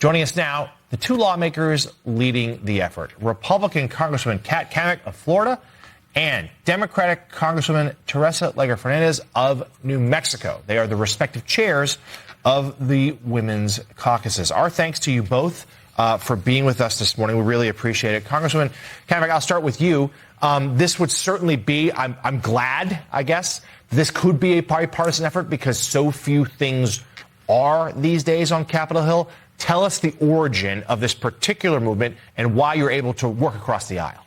Joining us now, the two lawmakers leading the effort, Republican Congresswoman Kat Cammack of Florida and Democratic Congresswoman Teresa Leger Fernandez of New Mexico. They are the respective chairs of the women's caucuses. Our thanks to you both for being with us this morning. We really appreciate it. Congresswoman Cammack, I'll start with you. This would certainly be, I'm glad, I guess, this could be a bipartisan effort because so few things are these days on Capitol Hill. Tell us the origin of this particular movement and why you're able to work across the aisle.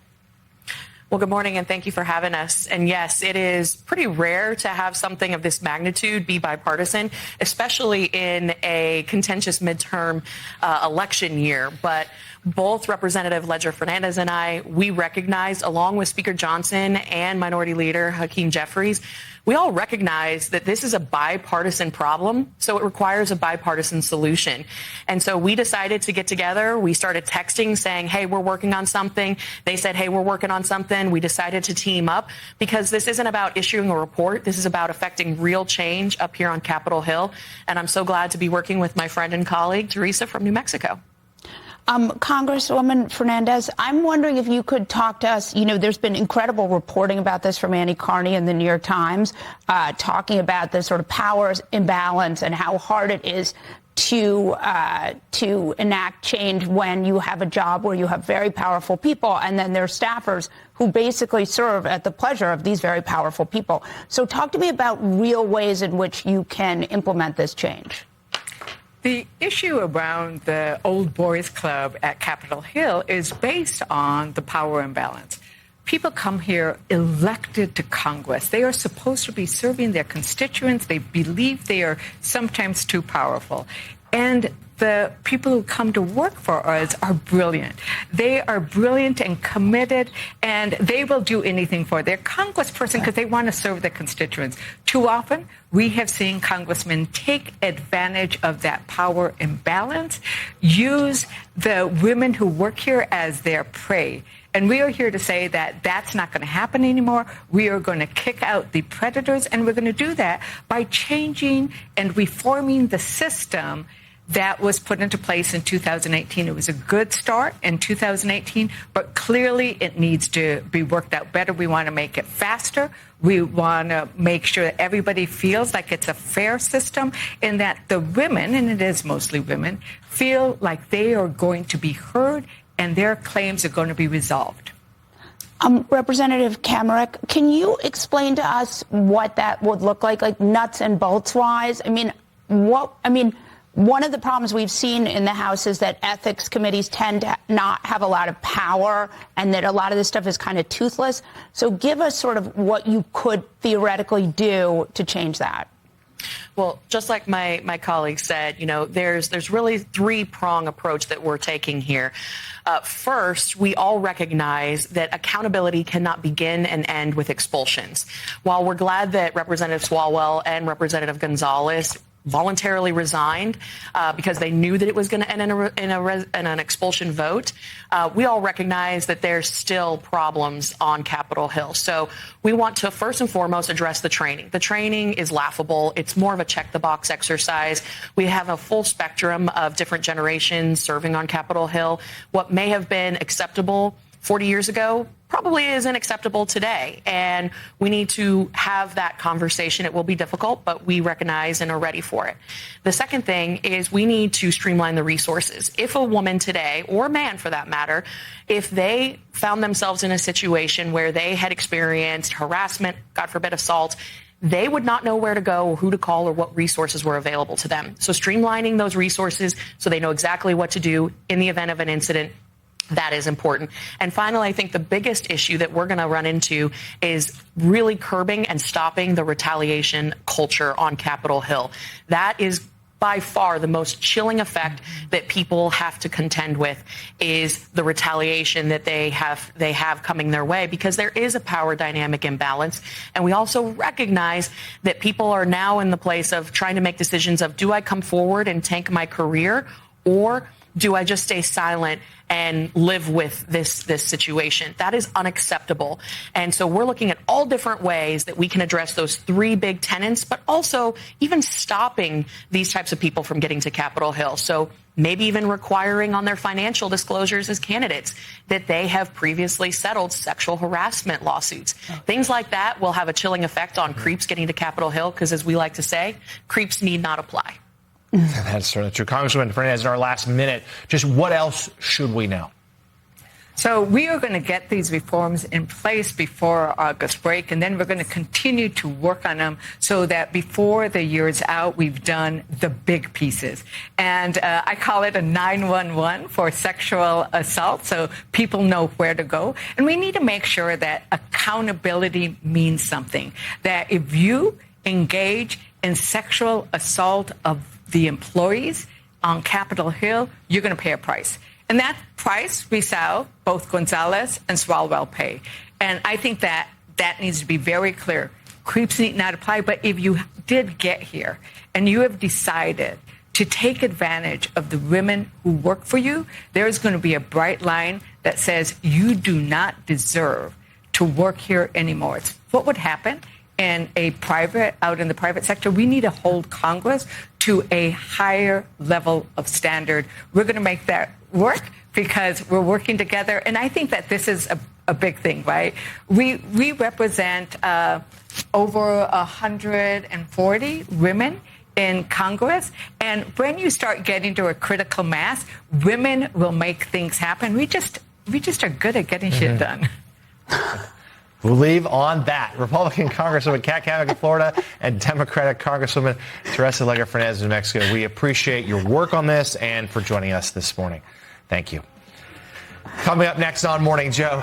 Well, good morning, and thank you for having us. And yes, it is pretty rare to have something of this magnitude be bipartisan, especially in a contentious midterm election year. But both Representative Leger Fernandez and I, we recognize, along with Speaker Johnson and Minority Leader Hakeem Jeffries, we all recognize that this is a bipartisan problem, so it requires a bipartisan solution. And so we decided to get together. We started texting saying, hey, we're working on something. They said, hey, we're working on something. We decided to team up because this isn't about issuing a report. This is about affecting real change up here on Capitol Hill. And I'm so glad to be working with my friend and colleague, Teresa from New Mexico. Congresswoman Fernandez, I'm wondering if you could talk to us. You know, there's been incredible reporting about this from Annie Carney in the New York Times, talking about the sort of powers imbalance and how hard it is to enact change when you have a job where you have very powerful people and then there are staffers who basically serve at the pleasure of these very powerful people. So talk to me about real ways in which you can implement this change. The issue around the old boys club at Capitol Hill is based on the power imbalance. People come here elected to Congress. They are supposed to be serving their constituents. They believe they are sometimes too powerful. And the people who come to work for us are brilliant. They are brilliant and committed, and they will do anything for their congressperson because they want to serve their constituents. Too often, we have seen congressmen take advantage of that power imbalance, use the women who work here as their prey. And we are here to say that that's not going to happen anymore. We are going to kick out the predators, and we're going to do that by changing and reforming the system that was put into place in 2018. It was a good start in 2018, but clearly it needs to be worked out better. We want to make it faster. We want to make sure that everybody feels like it's a fair system and that the women, and it is mostly women, feel like they are going to be heard and their claims are going to be resolved. Representative Cammack, can you explain to us what that would look like nuts and bolts wise? One of the problems we've seen in the House is that ethics committees tend to not have a lot of power and that a lot of this stuff is kind of toothless. So give us sort of what you could theoretically do to change that. Well, just like my colleague said, you know, there's really three-prong approach that we're taking here. First, we all recognize that accountability cannot begin and end with expulsions. While we're glad that Representative Swalwell and Representative Gonzalez voluntarily resigned because they knew that it was going to end in an expulsion vote, we all recognize that there's still problems on Capitol Hill. So we want to first and foremost address the training. The training is laughable. It's more of a check-the-box exercise. We have a full spectrum of different generations serving on Capitol Hill. What may have been acceptable 40 years ago probably isn't acceptable today. And we need to have that conversation. It will be difficult, but we recognize and are ready for it. The second thing is we need to streamline the resources. If a woman today, or a man for that matter, if they found themselves in a situation where they had experienced harassment, God forbid assault, they would not know where to go or who to call or what resources were available to them. So streamlining those resources so they know exactly what to do in the event of an incident, that is important. And finally, I think the biggest issue that we're going to run into is really curbing and stopping the retaliation culture on Capitol Hill. That is by far the most chilling effect that people have to contend with, is the retaliation that they have coming their way, because there is a power dynamic imbalance. And we also recognize that people are now in the place of trying to make decisions of, do I come forward and tank my career, or do I just stay silent and live with this situation? That is unacceptable. And so we're looking at all different ways that we can address those three big tenets, but also even stopping these types of people from getting to Capitol Hill. So maybe even requiring on their financial disclosures as candidates that they have previously settled sexual harassment lawsuits. Things like that will have a chilling effect on creeps getting to Capitol Hill because, as we like to say, creeps need not apply. That's certainly true. Congresswoman Fernandez, in our last minute, just what else should we know? So we are going to get these reforms in place before August break, and then we're going to continue to work on them so that before the year's out, we've done the big pieces. And I call it a 911 for sexual assault, so people know where to go. And we need to make sure that accountability means something, that if you engage in sexual assault of the employees on Capitol Hill, you're going to pay a price. And that price we saw both Gonzalez and Swalwell pay. And I think that needs to be very clear. Creeps need not apply. But if you did get here and you have decided to take advantage of the women who work for you, there's going to be a bright line that says you do not deserve to work here anymore. It's what would happen out in the private sector. We need to hold Congress to a higher level of standard. We're going to make that work because we're working together. And I think that this is a big thing, right? We represent over 140 women in Congress. And when you start getting to a critical mass, women will make things happen. We just are good at getting shit done. We'll leave on that. Republican Congresswoman Kat Cammack of Florida and Democratic Congresswoman Teresa Leger Fernandez of New Mexico. We appreciate your work on this and for joining us this morning. Thank you. Coming up next on Morning Joe.